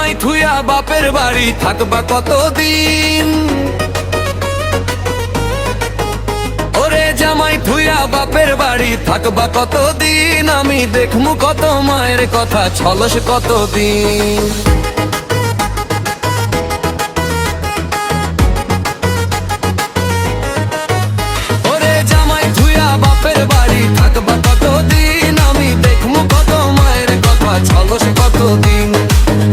জামাই থুয়া বাপের বাড়ি থাকবা কতদিন, ওরে জামাই থুয়া বাপের বাড়ি থাকবা কতদিন, আমি দেখমু কত মায়ের কথা ছলস কতদিন। ওরে জামাই থুয়া বাপের বাড়ি থাকবা কতদিন, আমি দেখমু কত মায়ের কথা ছলস কতদিন।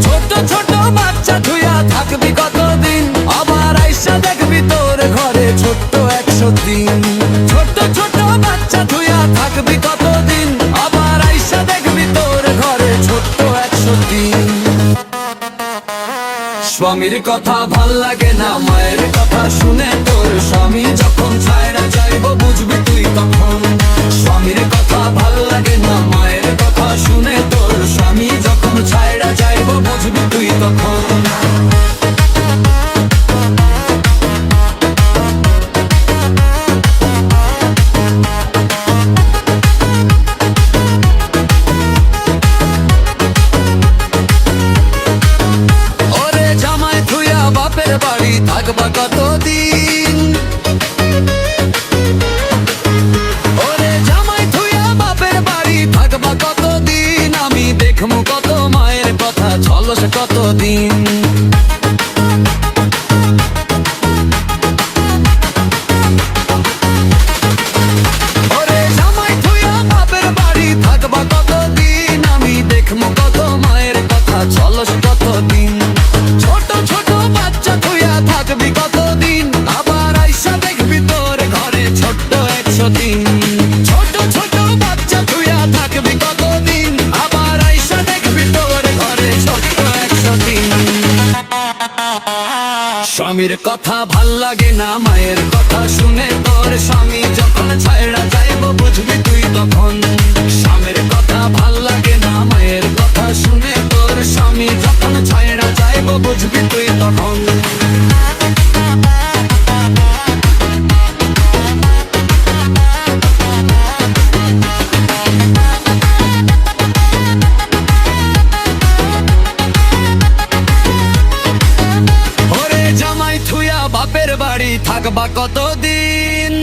ছোট ছোট বাচ্চা থুয়া থাকবি কতদিন, আবার আইসা দেখবি তোর ঘরে ছোট্ট 100 দিন। ছোট ছোট বাচ্চা থুয়া থাকবি কতদিন, আবার আইসা দেখবি তোর ঘরে ছোট্ট 100 দিন। স্বামীর কথা ভাল লাগে না, মায়ের কথা শুনে তোর স্বামী যখন ছায়রা যাইব বুঝবি তুই তখন। স্বামীর কথা ভাল লাগে না, মায়ের কথা শুনে তোর স্বামী যখন ছায়রা যাইব বুঝবি তুই তখন। বাপের বাড়ি থাকবা কতদিন, ওরে জামাই থুয়া বাপের বাড়ি থাকবা কতদিন, আমি দেখমু কত মায়ের কথা ছলস কতদিন। ওরে জামাই থুয়া বাপের বাড়ি থাকবা কতদিন, আমি দেখমু কত মায়ের কথা ছলস কতদিন। ছোট ছোট বাচ্চা থুয়া থাকবি কতদিন, আবার আইসা দেখবি তোর ঘরে ছোট্ট 100 দিন। ছোট ছোট বাচ্চা থুয়া থাকবি কতদিন, আবার আইসা দেখবি তোর ঘরে ছোট্ট 100 দিন। স্বামীর কথা ভাল লাগে না, মায়ের কথা শুনে তোর স্বামী যখন ছায়রা যাইব বুঝবি তুই তখন। স্বামীর কথা ভাল লাগে না, মায়ের কথা শুনে তোর স্বামী যখন ছায়রা যাইব বুঝবি তুই তখন। ওরে জামাই থুয়া বাপের বাড়ি থাকবা কতদিন,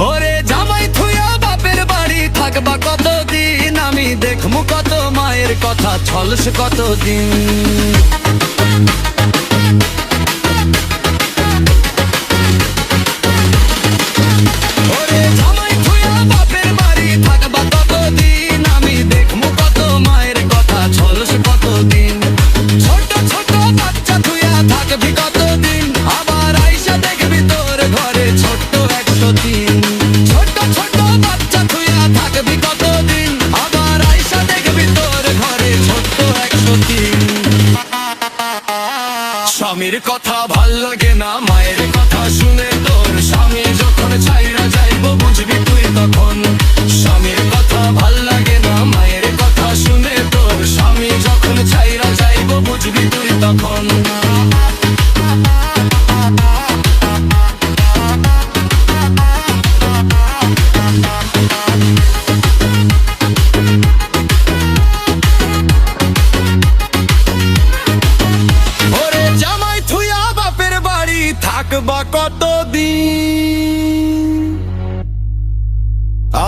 ওরে জামাই থুয়া বাপের বাড়ি থাকবা কতদিন, আমি দেখমু কত মায়ের কথা ছলস কতদিন। ওরে জামাই থুয়া বাপের বাড়ি থাকবা কতদিন, আমি দেখমু কত মায়ের কথা ছলস কতদিন। ছোট ছোট বাচ্চা থুয়া থাকবি কতদিন, আবার আইসা দেখবি তোর ঘরে ছোট্ট 100 দিন। ছোট ছোট বাচ্চা থুয়া থাকবি কতদিন, আবার আইসা দেখবি তোর ঘরে ছোট্ট 100 দিন। স্বামীর কথা ভাল লাগে না, মায়ের কথা শুনে তোর স্বামী যখন ছাইরা যাইব বুঝবি তুই তখন। স্বামীর কথা ভাল লাগে না, মায়ের কথা শুনে তোর স্বামী যখন ছাইরা যাইব বুঝবি তুই তখন। ওরে জামাই থুয়া বাপের বাড়ি থাকবা কতদিন,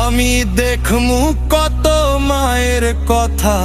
আমি দেখমু কত মায়ের কথা।